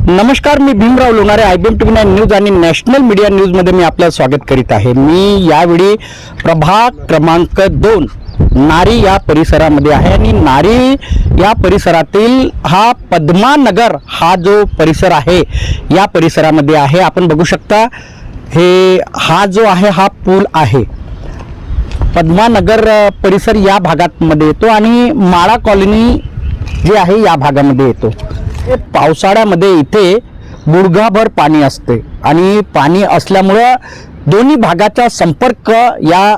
नमस्कार, मी Bhimrao Lonare, IBM TV9 news आणि नॅशनल मीडिया न्यूज मध्ये मी आपलं स्वागत करीत आहे। मी यावेळी प्रभाग क्रमांक 2 नारी या परिसरामध्ये आहे आणि नारी या परिसरातील हा पद्मानगर हा जो परिसर आहे या परिसरामध्ये आहे। आपण बघू शकता हा जो आहे हा पूल आहे, पद्मानगर परिसर या भागामध्ये येतो आणि माळा कॉलनी जे आहे या भागामध्ये येतो। पावसाळ्यामध्ये इथे गुडघाभर पाणी असते आणि पाणी असल्यामुळे दोन्ही भागाचा संपर्क या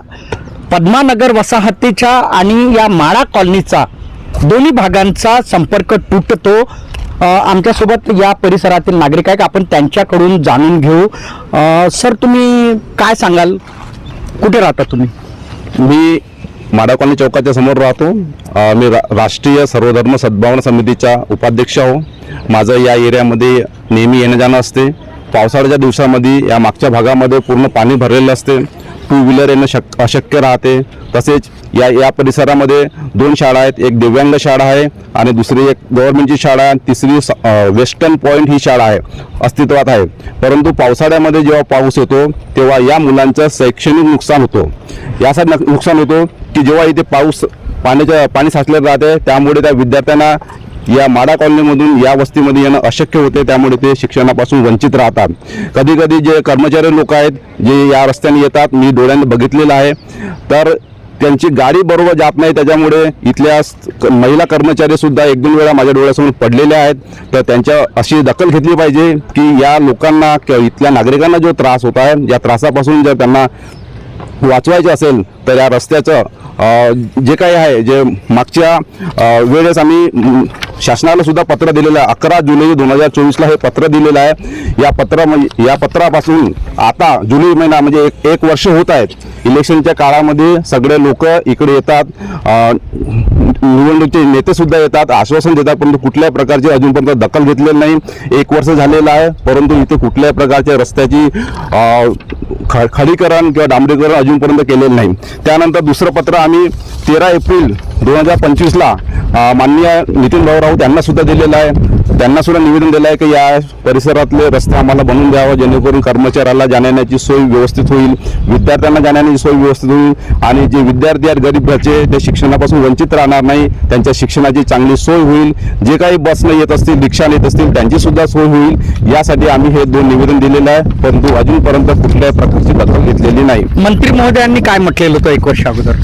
पद्मानगर वसाहतीच्या आणि या माळा कॉलनीचा दोन्ही भागांचा संपर्क तुटतो। आमच्यासोबत या परिसरातील नागरिक आहेत, आपण त्यांच्याकडून जाणून घेऊ। सर, तुम्ही काय सांगाल, कुठे राहता तुम्ही? मी माडा कॉलनी चौकाच्या समोर राहतो। मी राष्ट्रीय सर्वधर्म सद्भावना समितीचा उपाध्यक्ष आहो। माझं या एरियामध्ये नेहमी येणं जाणं असते। पावसाळ्याच्या दिवसामध्ये या मागच्या भागामध्ये पूर्ण पाणी भरलेलं असते, टू व्हीलर येणं अशक्य राहते। तसेच या परिसरामध्ये 2 शाळा आहेत, एक दिव्यांग शाळा आहे आणि दुसरी एक गव्हर्नमेंटची शाळा आहे, तिसरी वेस्टर्न पॉईंट ही शाळा आहे, अस्तित्वात आहे। परंतु पावसाळ्यामध्ये जेव्हा पाऊस येतो तेव्हा या मुलांचं शैक्षणिक नुकसान होतो। यासाठी नुकसान होतो की जेव्हा इथे पाणी साचलेलं राहते, त्यामुळे त्या विद्यार्थ्यांना या माडा कॉलनीमधून या वस्तीमध्ये येणं अशक्य होते, त्यामुळे ते शिक्षणापासून वंचित राहतात। कधी कधी जे कर्मचारी लोक आहेत जे या रस्त्याने येतात, मी डोळ्यांनी बघितलेलं आहे, तर त्यांची गाडी बरोबर जात नाही, त्याच्यामुळे इथल्या महिला कर्मचारी सुद्धा 1-2 वेळा माझ्या डोळ्यासमोर पडलेले आहेत। तर त्यांच्या अशी दखल घेतली पाहिजे की या लोकांना किंवा इथल्या नागरिकांना जो त्रास होत आहे, या त्रासापासून जर त्यांना वाचवायचे असेल तर या रस्त्याचं जे काही आहे, जे मागच्या वेळेस आम्ही शासनाला सुद्धा पत्र दिलेलं आहे, 11 जुलै 2024ला हे पत्र दिलेलं आहे। या पत्रापासून आता जुलै महिना म्हणजे एक वर्ष होत आहेत। इलेक्शनच्या काळामध्ये सगळे लोक इकडे येतात, निवडणुकीचे नेते सुद्धा येतात, आश्वासन देतात, परंतु कुठल्याही प्रकारची अजूनपर्यंत दखल घेतलेली नाही। 1 वर्ष झालेलं आहे, परंतु इथे कुठल्याही प्रकारच्या रस्त्याची खडीकरण किंवा डांबरीकरण अजूनपर्यंत केलेलं नाही। त्यानंतर दुसरं पत्र आम्ही 13 एप्रिल 2025ला माननीय नितीन भाऊ राऊत यांना सुद्धा दिलेलं आहे। त्यांना सुद्धा निवेदन दिलं आहे की या परिसरातले रस्ते आम्हाला बनवून द्यावं, जेणेकरून कर्मचाऱ्याला जाण्याची सोय व्यवस्थित होईल, विद्यार्थ्यांना जाण्याची सोय व्यवस्थित होईल आणि जे विद्यार्थी आहेत गरीब घरचे ते शिक्षणापासून वंचित राहणार नाही, त्यांच्या शिक्षणाची चांगली सोय होईल। जे काही बसने येत असतील, रिक्षाने येत असतील, त्यांची सुद्धा सोय होईल, यासाठी आम्ही हे 2 निवेदन दिलेलं आहे, परंतु अजूनपर्यंत कुठल्याही प्रकारची दखल घेतलेली नाही। मंत्री महोदयांनी काय म्हटलेलं होतं 1 वर्ष अगोदर?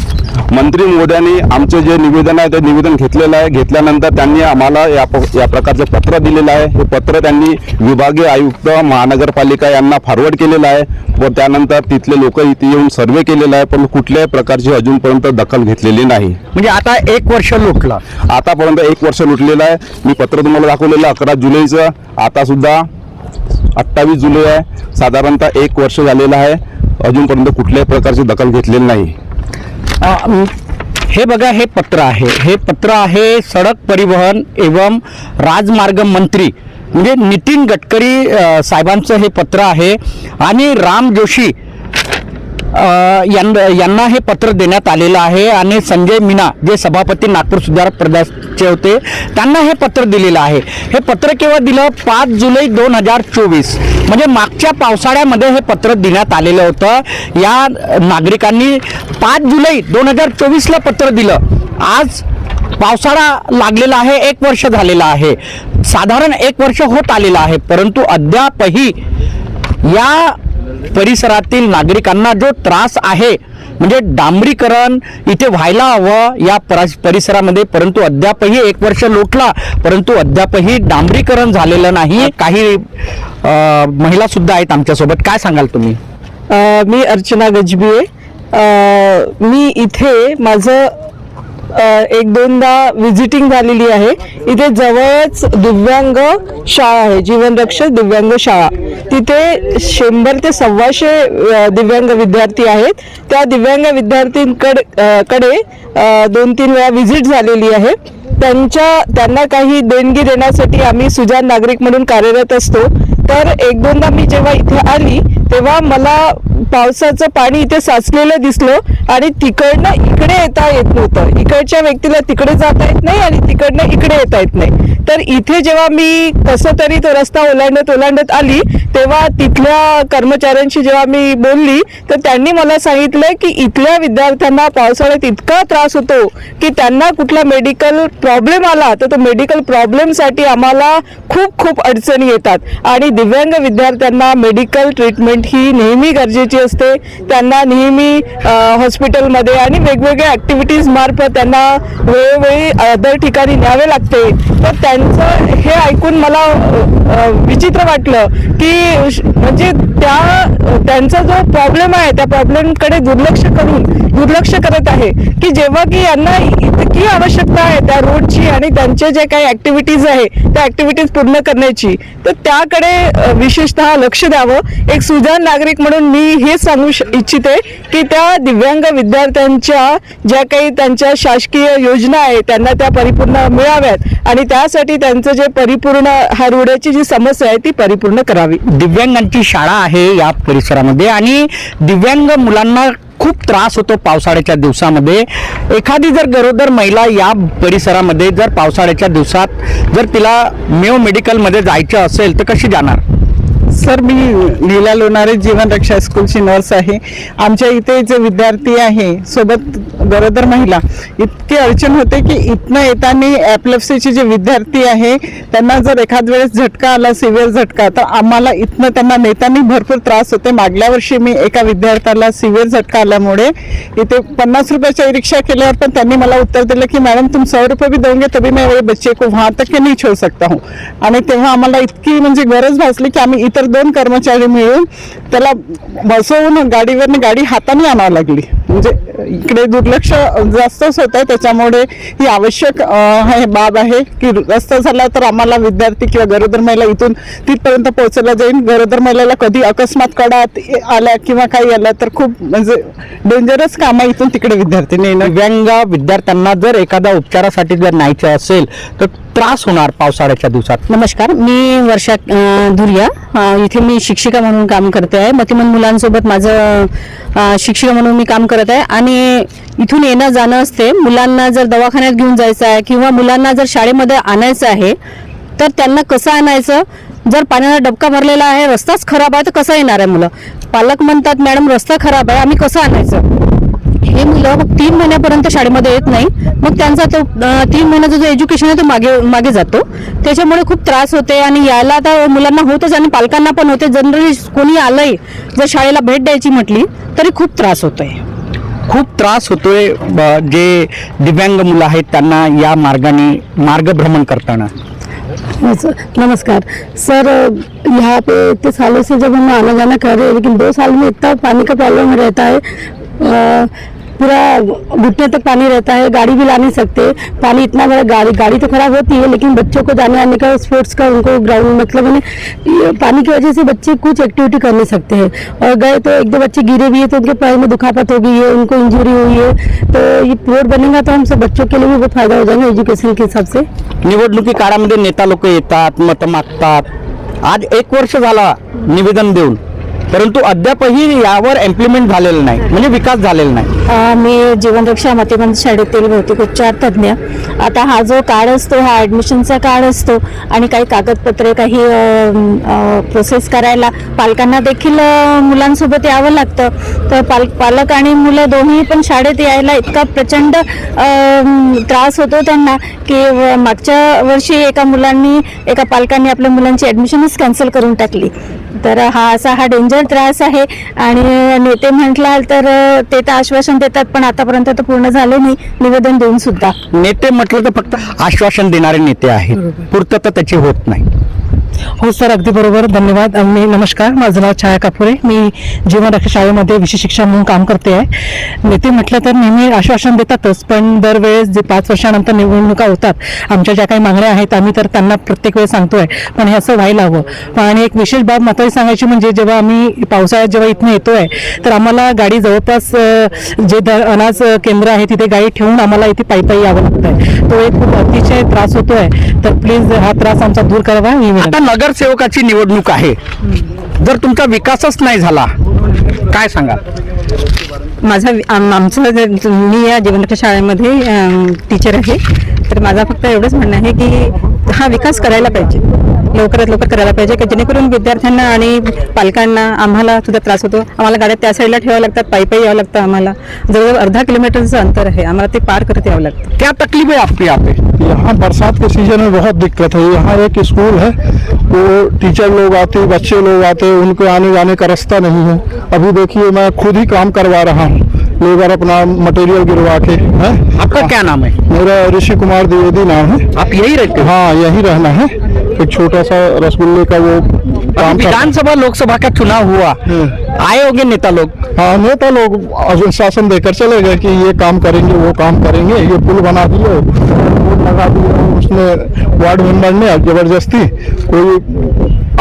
मंत्री महोदयांनी आमचे जे निवेदन आहे ते निवेदन घेतलेलं आहे। घेतल्यानंतर त्यांनी आम्हाला या प्रकारचं पत्र दिलेलं आहे। हे पत्र त्यांनी विभागीय आयुक्त महानगरपालिका यांना फॉरवर्ड केलेलं आहे व त्यानंतर तिथले लोक इथे येऊन सर्वे केलेला आहे, पण कुठल्याही प्रकारची अजूनपर्यंत दखल घेतलेली नाही। म्हणजे आता 1 वर्ष लुटलं, आतापर्यंत 1 वर्ष लुटलेलं आहे। मी पत्र तुम्हाला दाखवलेलं 11 जुलैचं, आता सुद्धा 28 जुलै आहे, साधारणतः 1 वर्ष झालेलं आहे, अजूनपर्यंत कुठल्याही प्रकारची दखल घेतलेली नाही। हे बघा, हे पत्र आहे सडक परिवहन एवं राजमार्ग मंत्री म्हणजे नितीन गडकरी साहेबांचं हे पत्र आहे आणि राम जोशी यांना हे पत्र देण्यात आलेलं आहे आणि संजय मीना जे सभापती नागपूर सुधार प्रदेशचे होते त्यांना हे पत्र दिलेलं आहे। हे पत्र केव्हा दिलं? 5 जुलै 2024 म्हणजे मागच्या पावसाळ्यामध्ये हे पत्र देण्यात आलेलं होतं। या नागरिकांनी 5 जुलै 2024ला पत्र दिलं। आज पावसाळा लागलेला आहे, 1 वर्ष झालेलं आहे, साधारण 1 वर्ष होत आलेलं आहे, परंतु अद्यापही या परिसरातील नागरिकांना जो त्रास आहे म्हणजे डांबरीकरण इथे व्हायला हवं या परिसरामध्ये, परंतु अद्यापही 1 वर्ष लोटला परंतु अद्यापही डांबरीकरण झालेलं नाही। काही महिला सुद्धा आहेत आमच्यासोबत, काय सांगाल तुम्ही? मी अर्चना गजबिये, मी इथे माझं 1-2दा विजिटिंग झालेली आहे। इथे जवळच दिव्यांग शाळा आहे, जीवनरक्षक दिव्यांग शाळा, तिथे 100 ते 125 दिव्यांग विद्यार्थी आहेत। त्या दिव्यांग विद्यार्थ्यांकडे 2-3 वेळा विजिट झालेली आहे। त्यांना काही देणगी देण्यासाठी आम्ही सुजाण नागरिक म्हणून कार्यरत असतो। तर 1-2दा मी जेव्हा इथे आली तेव्हा मला पावसाचं पाणी इथे साचलेलं दिसलं आणि तिकडनं इकडे येता येत नव्हतं। इकडच्या व्यक्तीला तिकडे जाता येत नाही आणि तिकडनं इकडे येता येत नाही। तर इथे जेव्हा मी कसं तरी तो रस्ता ओलांडत आली तेव्हा तिथल्या कर्मचाऱ्यांशी जेव्हा मी बोलली तर त्यांनी मला सांगितलं की इथल्या विद्यार्थ्यांना पावसाळ्यात इतका त्रास होतो की त्यांना कुठला मेडिकल प्रॉब्लेम आला तर तो मेडिकल प्रॉब्लेमसाठी आम्हाला खूप खूप अडचणी येतात आणि दिव्यांग विद्यार्थ्यांना मेडिकल ट्रीटमेंट ही नेहमी गरजेची असते. त्यांना नेहमी हॉस्पिटलमध्ये आणि वेगवेगळ्या ॲक्टिव्हिटीज मार्फत त्यांना वेळोवेळी अदर ठिकाणी न्यावे लागते. तर त्यांचं हे ऐकून मला विचित्र वाटलं की म्हणजे त्यांचा जो प्रॉब्लेम आहे त्या प्रॉब्लेमकडे दुर्लक्ष करत आहे की जेव्हा की यांना इतकी आवश्यकता आहे त्या रोडची आणि त्यांचे जे काही ॲक्टिव्हिटीज आहे त्या ॲक्टिव्हिटीज पूर्ण करण्याची तर त्याकडे विशेषतः लक्ष द्यावं. एक सुजाण नागरिक म्हणून मी हे सांगू इच्छिते की त्या दिव्यांग विद्यार्थ्यांच्या ज्या काही त्यांच्या शासकीय योजना आहे त्यांना त्या परिपूर्ण मिळाव्यात आणि त्यासाठी त्यांचं जे परिपूर्ण हा रोडची जी समस्या आहे ती परिपूर्ण करावी. दिव्यांगांची शाळा आहे या परिसरामध्ये आणि दिव्यांग मुलांना खूप त्रास होतो पावसाळ्याच्या दिवसामध्ये. एखादी जर गरोदर महिला या परिसरामध्ये जर पावसाळ्याच्या दिवसात जर तिला मेयो मेडिकलमध्ये जायचं असेल तर कशी जाणार? सर, मी नीला लोणारे जीवन रक्षा स्कूलची नर्स आहे. आमच्या इथे जे विद्यार्थी आहे सोबत गरोदर महिला इतकी अडचण होते की इथनं येताना एपिलेप्सीचे जे विद्यार्थी आहे त्यांना जर एखाद वेळेस झटका आला, सिव्हिअर झटका, तर आम्हाला इथनं त्यांना नेताना भरपूर त्रास होते. मागल्या वर्षी मी एका विद्यार्थ्याला सिव्हिअर झटका आल्यामुळे इथे 50 रुपयाची रिक्षा केल्यावर पण त्यांनी मला उत्तर दिलं की मॅडम तुम 100 रुपये भी दोगे तभी मैं वो बच्चे को वहाँ तक के नहीं छोड़ सकता हूँ. आणि तेव्हा आम्हाला इतकी म्हणजे गरज भासली की आम्ही इतर 2 कर्मचारी मिळून त्याला बसवून गाडीवरनं गाडी हाताने आणावं लागली. म्हणजे इकडे दुर्लक्ष जास्तच होत आहे. त्याच्यामुळे ही आवश्यक बाब आहे की रस्ता झाला तर आम्हाला विद्यार्थी किंवा गरोदर महिला इथून तिथपर्यंत पोहोचला जाईल. गरोदर महिलेला कधी अकस्मात कडात आल्या किंवा काही आलं तर खूप म्हणजे डेंजरस काम आहे इथून तिकडे विद्यार्थी नेणं. दिव्यांग विद्यार्थ्यांना जर एखादा उपचारासाठी जर न्यायचं असेल तर त्रास होणार पावसाळ्याच्या दिवसात. नमस्कार, मी वर्षा धुरिया. इथे मी शिक्षिका म्हणून काम करते आहे. मतिमंद मुलांसोबत माझं शिक्षिका म्हणून मी काम करत आहे आणि इथून येणं जाणं असते. मुलांना जर दवाखान्यात घेऊन जायचं आहे किंवा मुलांना जर शाळेमध्ये आणायचं आहे तर त्यांना कसं आणायचं? जर पाण्याचा डबका भरलेला आहे, रस्ताच खराब आहे तर कसं येणार आहे मुलं? पालक म्हणतात मॅडम रस्ता खराब आहे, आम्ही कसं आणायचं? हे मुलं मग 3 महिन्यापर्यंत शाळेमध्ये येत नाही. मग त्यांचा तो 3 महिन्याचा जो एज्युकेशन आहे तो मागे जातो. त्याच्यामुळे खूप त्रास होते आणि यायला तर मुलांना होतच आणि पालकांना पण होते. जनरली कोणी आलंय जर शाळेला भेट द्यायची म्हटली तरी खूप त्रास होतोय. खूप त्रास होतोय जे दिव्यांग मुलं आहेत त्यांना या मार्गाने मार्गभ्रमण करताना. नमस्कार सर, यहाँ पे इतने सालों से जब हम आना जाना कर रहे हैं लेकिन 2 साल में इतना पानी का प्रॉब्लम रहता है, पूरा घुटने तक पानी रहता है, गाड़ी भी ला नहीं सकते. पानी इतना बड़ा, गाड़ी तो खराब होती है लेकिन बच्चों को जाने आने का स्पोर्ट्स का उनको ग्राउंड मतलब पानी की वजह से बच्चे कुछ एक्टिविटी कर नहीं सकते हैं. और गए तो 1-2 बच्चे गिरे भी है तो उनके पैर में दुखापत हो गई है, उनको इंजरी हुई है. तो ये रोड बनेगा तो हम सब बच्चों के लिए भी बहुत फायदा हो जाएगा एजुकेशन के हिसाब से. निवडणुकी काळामध्ये नेता लोक येतात, मतं मागतात. आज 1 वर्ष झाला निवेदन देऊन, परंतु अद्यापही यावर इम्प्लिमेंट झालेलं नाही, म्हणजे विकास झालेला नाही. मी जीवनरक्षा मतिमंद शाळेतील भौतिकोपचार तज्ज्ञ. आता हा जो कार्ड असतो हा ॲडमिशनचा कार्ड असतो आणि काही कागदपत्रे काही प्रोसेस करायला पालकांना देखील मुलांसोबत यावं लागतं. तर पालक आणि मुलं दोन्ही पण शाळेत यायला इतका प्रचंड त्रास होतो त्यांना की मागच्या वर्षी एका पालकांनी आपल्या मुलांची ॲडमिशनच कॅन्सल करून टाकली. तर हा डेंजर त्रास आहे. आणि नेते म्हटला तर ते तर आश्वासन देतात पण आतापर्यंत तर पूर्ण झाले नाही निवेदन देऊन सुद्धा. नेते म्हटलं तर फक्त आश्वासन देणारे नेते आहेत, पूर्तता त्याची होत नाही. हो सर, अगदी बरोबर. धन्यवाद. नमस्कार, माझं नाव छाया कापुरे. मी जीवन रक्षा शाळेमध्ये विशेष शिक्षक म्हणून काम करते आहे. नेते म्हटलं तर नेहमी आश्वासन देतातच पण दरवेळेस जे 5 वर्षानंतर निवडणुका होतात आमच्या ज्या काही मागण्या आहेत आम्ही तर त्यांना प्रत्येक वेळेस सांगतोय पण हे असं व्हायला हवं. आणि एक विशेष बाब महत्त्वाची सांगायची म्हणजे जेव्हा आम्ही पावसाळ्यात जेव्हा इथनं येतोय तर आम्हाला गाडी जवळपास जे अनाज केंद्र आहे तिथे गाडी ठेवून आम्हाला इथे पायी यावं लागतं आहे. तो एक खूप अतिशय त्रास होतोय. तर प्लीज हा त्रास आमचा दूर करावा. आता नगरसेवकाची निवडणूक आहे, जर तुमचा विकासच नाही झाला काय सांगाल? मी या जीवनरक्षा शाळेमध्ये टीचर आहे. तर माझा फक्त एवढंच म्हणणं आहे की हा विकास करायला पाहिजे, लवकरात लवकर करायला पाहिजे की जेणेकरून विद्यार्थ्यांना आणि पालकांना आम्हाला सुद्धा त्रास होतो. आम्हाला गाड्या त्या साईडला ठेवाव्या लागतात, पायी यावं लागतं. आम्हाला जवळजवळ अर्धा किलोमीटरचं अंतर आहे, आम्हाला ते पार करत यावं लागतं. क्या तकलीफ है आपकी यहाँ पे? यहाँ बरसात के सीजन में बहुत दिक्कत है. यहाँ एक स्कूल है, वो टीचर लोग आते, बच्चे लोग आते, उनको आने जाने का रास्ता नहीं है. अभी देखिए मैं खुद ही काम करवा रहा हूँ, लेबर अपना मटेरियल गिरवा के है. आपका क्या नाम है? मेरा ऋषि कुमार द्विवेदी नाम है. आप यही रहते हो? हाँ, यही रहना है. एक छोटा सा रसगुल्ले का वो काम करता- विधानसभा लोकसभा का चुनाव हुआ, आए होंगे नेता लोग? हाँ, नेता लोग आश्वासन देकर चले गए कि ये काम करेंगे, वो काम करेंगे. ये पुल बना दिए, रोड लगा दिए, उसने वार्ड मेंबर ने जबरदस्ती, कोई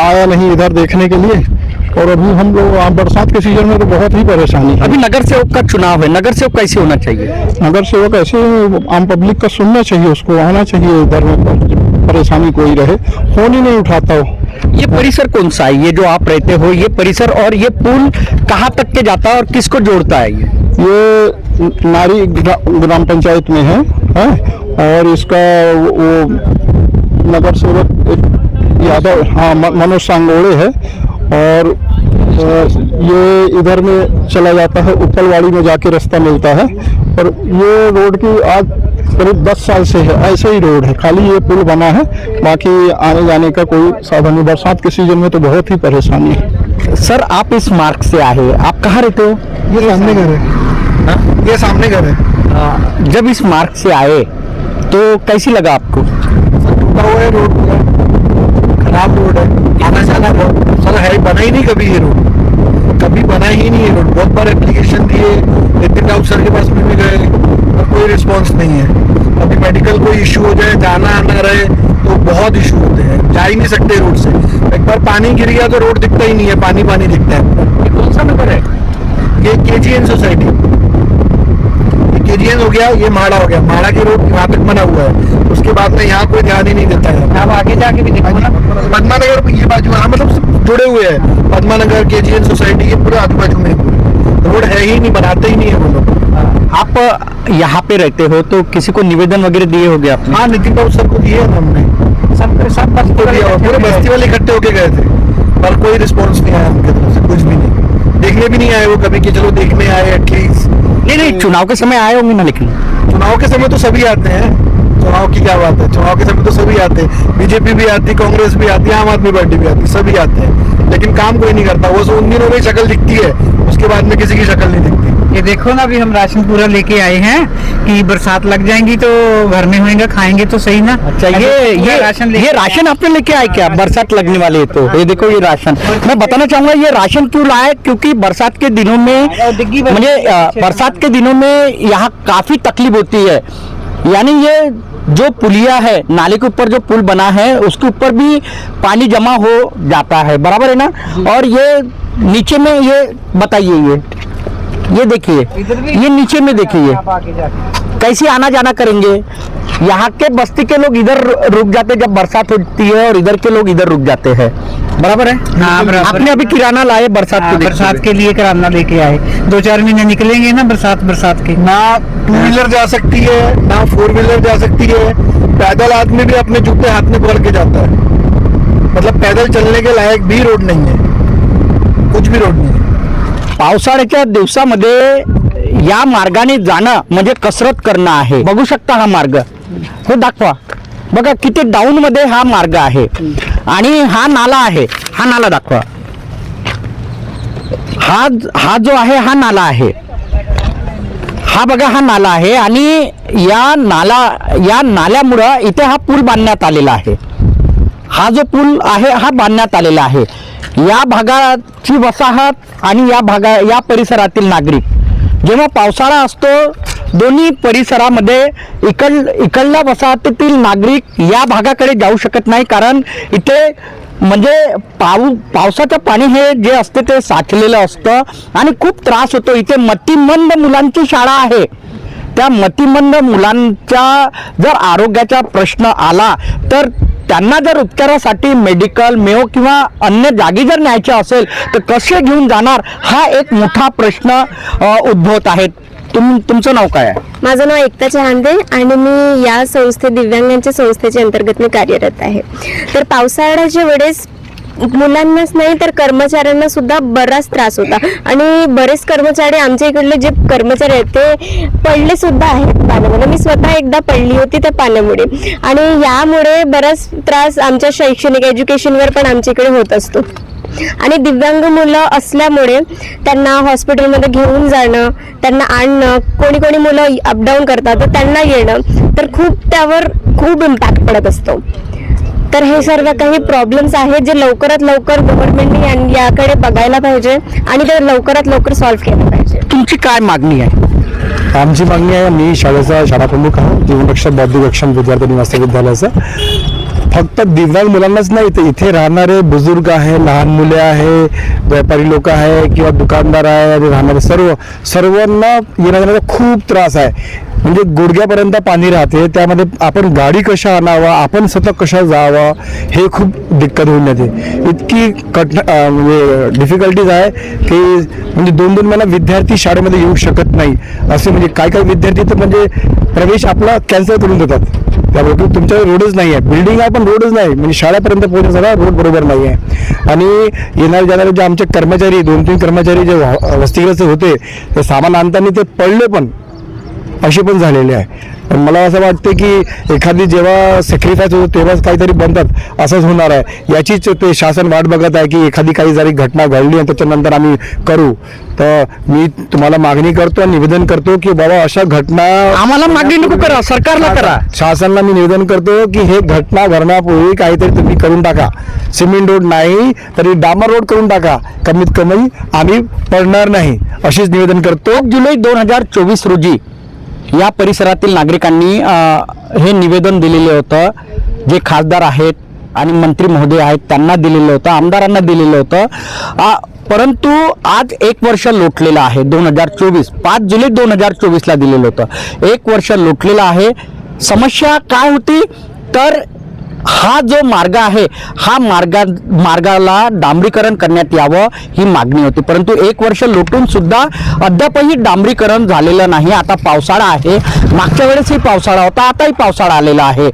आया नहीं इधर देखने के लिए. और अभी हम लोग बरसात के सीजन में तो बहुत ही परेशानी है. अभी नगर सेवक का चुनाव है, नगर सेवक कैसे होना चाहिए? नगर सेवक ऐसे आम पब्लिक का सुनना चाहिए, उसको आना चाहिए इधर में, परेशानी कोई रहे, फोन ही नहीं उठाता हो. ये परिसर कौन सा है, ये जो आप रहते हो ये परिसर, और ये पुल कहाँ तक के जाता है और किसको जोड़ता है? ये नारी ग्राम पंचायत में है, और इसका वो नगर सेवक यादव, हाँ, मनोज सांगोड़े है. और ये इधर में चला जाता है, उपलवाड़ी में जाके रास्ता मिलता है. और ये रोड की आज करीब 10 साल से है, ऐसे ही रोड है, खाली ये पुल बना है, बाकी आने जाने का कोई साधन नहीं. बरसात के सीजन में तो बहुत ही परेशानी है. सर आप इस मार्ग से आए, आप कहाँ रहते हो? ये सामने घर है, ये सामने घर है. जब इस मार्ग से आए तो कैसी लगा आपको? टूटा हुआ है रोड, खराब रोड है, आना जाना बहुत सारा है, बना ही नहीं कभी ये रोड, कभी बना ही नहीं है रोड. बहुत बार एप्लीकेशन दिए, नितिन राउत सर के पास में भी गए, कोई रिस्पांस नहीं है. अभी मेडिकल कोई इशू हो जाए, जाना आना रहे तो बहुत इशू होते हैं, जा ही नहीं सकते रोड से. एक बार पानी गिर गया तो रोड दिखता ही नहीं है, पानी पानी दिखता है. कौन सा नंबर है? ये KGN सोसाइटी, KGN हो गया, ये माड़ा हो गया. माड़ा की रोड यहाँ तक बना हुआ है, उसके बाद में यहाँ कोई ध्यान ही नहीं देता है. आप आगे जाके भी देखो ना, पद्मानगर ये बाजू, हाँ, मतलब सब जुड़े हुए हैं. पद्मानगर, KGN सोसाइटी, ये पूरे आजू बाजू में रोड है ही नहीं, बनाते ही नहीं है वो लोग. आप यहाँ पे रहते हो तो किसी को निवेदन वगैरह दिए होंगे आपने? हाँ, नितिन राउत सर को दिए हैं हमने, सब बस्ती दिया, पूरे बस्ती वाले इकट्ठे होके गए थे, पर कोई रिस्पॉन्स नहीं आया उनकी तरफ से, कुछ भी नहीं. देखने भी नहीं आए वो कभी कि चलो देखने आए एटलीस्ट. नहीं, चुनाव के समय आए होंगे ना, लेकिन चुनाव के समय तो सभी आते हैं, चुनाव की क्या बात है, चुनाव के समय तो सभी आते हैं. बीजेपी भी आती, कांग्रेस भी आती, आम आदमी पार्टी भी आती, सभी आते हैं, लेकिन काम कोई नहीं करता. वो उन दिनों में शक्ल दिखती है, उसके बाद में किसी की शक्ल नहीं दिखती. ये देखो ना, अभी हम राशन पूरा लेके आए हैं कि बरसात लग जाएंगी तो घर में होएगा, खाएंगे तो सही ना. अच्छा, ये राशन आपने लेके आए क्या? बरसात लगने वाली है तो ये देखो, ये राशन मैं बताना चाहूंगा, ये राशन क्यों लाए, क्योंकि बरसात के दिनों में मुझे बरसात के दिनों में यहाँ काफी तकलीफ होती है. यानी ये जो पुलिया है, नाले के ऊपर जो पुल बना है उसके ऊपर भी पानी जमा हो जाता है, बराबर है ना. और ये नीचे में, ये बताइए, ये देखिए, ये नीचे में देखिए कैसे आना जाना करेंगे. यहाँ के बस्ती के लोग इधर रुक जाते हैं जब बरसात होती है, और इधर के लोग इधर रुक जाते हैं, बराबर है. हाँ, बराबर. आपने अभी किराना लाए बरसात के लिए किराना लेके आए, 2-4 महीने निकलेंगे ना बरसात के. ना 2 व्हीलर जा सकती है, ना 4 व्हीलर जा सकती है. पैदल आदमी भी अपने जूते हाथ में पकड़ के जाता है, मतलब पैदल चलने के लायक भी रोड नहीं है, कुछ भी रोड नहीं है. पावसाळ्याच्या दिवसामध्ये या मार्गाने जाणं म्हणजे कसरत करणं आहे. बघू शकता हा मार्ग, हो दाखवा, बघा किती डाऊन मध्ये हा मार्ग आहे. आणि हा नाला आहे, हा नाला दाखवा, हा जो आहे हा नाला आहे, हा बघा हा नाला आहे. आणि या नाल्यामुळं इथे हा पूल बांधण्यात आलेला आहे. हा जो पूल आहे हा बांधण्यात आलेला आहे. या भागाची वसाहत आणि या परिसरातील नागरिक जेव्हा पावसाळा असतो, दोन्ही परिसरामध्ये इकडल्या वसाहतीतील नागरिक या भागाकडे जाऊ शकत नाही, कारण इथे म्हणजे पावसाचं पाणी हे जे असते ते साचलेलं असतं आणि खूप त्रास होतो. इथे मतिमंद मुलांची शाळा आहे. त्या मतिमंद मुलांच्या जर आरोग्याचा प्रश्न आला तर त्यांना जर उपचारासाठी मेडिकल, मेयो किंवा अन्य जागी जर न्यायचे असेल तर कसे घेऊन जाणार, हा एक मोठा प्रश्न उद्भवत आहेत. तुमचं नाव काय आहे? माझं नाव एकता चहांदे आणि मी या दिव्यांगांच्या संस्थेच्या अंतर्गत मी कार्यरत आहे. तर पावसाळ्याच्या वेळेस मुलांनाच नाही तर कर्मचाऱ्यांना सुद्धा बराच त्रास होता आणि बरेच कर्मचारी आमच्या इकडले जे कर्मचारी आहेत ते पडले सुद्धा आहेत पाण्यामुळे. मी स्वतः एकदा पडली होती त्या पाण्यामुळे आणि यामुळे बराच त्रास आमच्या शैक्षणिक एज्युकेशनवर पण आमच्या इकडे होत असतो. आणि दिव्यांग मुलं असल्यामुळे त्यांना हॉस्पिटलमध्ये घेऊन जाणं, त्यांना आणणं, कोणी कोणी मुलं अपडाऊन करतात तर त्यांना येणं, तर त्यावर खूप इम्पॅक्ट पडत असतो. तर हे सर्व काही प्रॉब्लेम्स आहेत जे लवकरात लवकर गव्हर्नमेंटने याकडे बघायला पाहिजे आणि ते लवकरात लवकर सॉल्व्ह केलं पाहिजे. तुमची काय मागणी आहे? आमची मागणी आहे, मी शाळा प्रमुख आहे, जीवनरक्षक बौद्धिक रक्षण विद्यार्थी निवासी विद्यालयाचं. फक्त दिव्यांग मुलांनाच नाही तर इथे राहणारे बुजुर्ग आहे, लहान मुले आहे, व्यापारी लोक आहे किंवा दुकानदार आहे आणि राहणारे सर्वांना येण्या जाण्याचा खूप त्रास आहे. म्हणजे गुडघ्यापर्यंत पाणी राहते, त्यामध्ये आपण गाडी कशा आणावा, आपण स्वतः कशा जावा हे खूप दिक्कत होऊन जाते. इतकी म्हणजे डिफिकल्टीज आहे की म्हणजे 2-2 महिना विद्यार्थी शाळेमध्ये येऊ शकत नाही. असे म्हणजे काही विद्यार्थी तर म्हणजे प्रवेश आपला कॅन्सल करून देतात. त्यामुळे तुमच्या रोडच नाही आहे, बिल्डिंग आहे पण रोडच नाही, म्हणजे शाळेपर्यंत पोहोचण्याचा रोड बरोबर नाही आहे. आणि येणारे जाणारे जे आमचे कर्मचारी 2-3 कर्मचारी जे वसतिगृहाचे होते ते सामान आणताना ते पडले पण असे पण झालेले आहे. पण मला असं वाटते की एखादी जेव्हा सॅक्रिफाईस होतो तेव्हाच काहीतरी बनतात असंच होणार आहे. याचीच ते शासन वाट बघत आहे की एखादी काही जरी घटना घडली आणि त्याच्यानंतर आम्ही करू. तर मी तुम्हाला मागणी करतो आणि निवेदन करतो की बाबा अशा घटना आम्हाला मागणी नको करा, सरकारला करा. शासनाला मी निवेदन करतो की हे घटना घडण्यापूर्वी काहीतरी तुम्ही करून टाका. सिमेंट रोड नाही तरी डांबर रोड करून टाका, कमीत कमी आम्ही पडणार नाही अशीच निवेदन करतो. 1 जुलै 2024 रोजी या परिसरातील नागरिकांनी हे निवेदन दिलेले होतं. जे खासदार आहेत आणि मंत्री महोदय आहेत त्यांना दिलेलं होतं, आमदारांना दिलेलं होतं. परंतु आज 1 वर्ष लोटलेलं आहे. 2024 5 जुलै 2024ला दिलेलं होतं. 1 वर्ष लोटलेलं आहे. समस्या काय होती तर हा जो मार्ग आहे हा मार्गाला डांबरीकरण करण्यात यावं ही मागणी होती. परंतु 1 वर्ष लोटून सुद्धा अद्यापही डांबरीकरण झालेलं नाही. आता पावसाळा आहे, मागच्या वेळेसही पावसाळा होता, आताही पावसाळा आलेला आहे.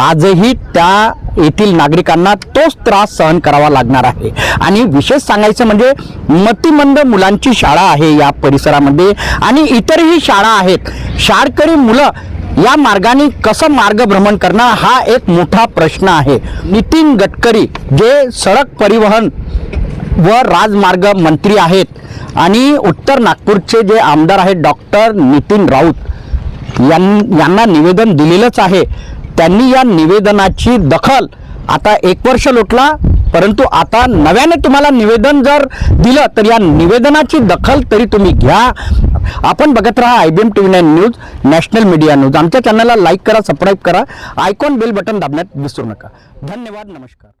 आजही त्या येथील नागरिकांना तोच त्रास सहन करावा लागणार आहे. आणि विशेष सांगायचं म्हणजे मतिमंद मुलांची शाळा आहे या परिसरामध्ये आणि इतरही शाळा आहेत. शाळकरी मुलं या मार्गाने कसं मार्गभ्रमण करणार हा एक मोठा प्रश्न आहे. नितीन गडकरी जे सडक परिवहन व राजमार्ग मंत्री आहेत आणि उत्तर नागपूरचे जे आमदार आहेत डॉक्टर नितीन राऊत यांना निवेदन दिलेलंच आहे. त्यांनी या निवेदनाची दखल आता 1 वर्ष लोटला परंतु आता नव्याने तुम्हाला निवेदन जर दिलं तर या निवेदनाची दखल तरी तुम्ही घ्या. आपण बघत राहा IBM TV9 news, national media news. आमच्या चॅनलला लाईक करा, सबस्क्राईब करा, आयकॉन बेल बटन दाबण्यात विसरू नका. धन्यवाद, नमस्कार.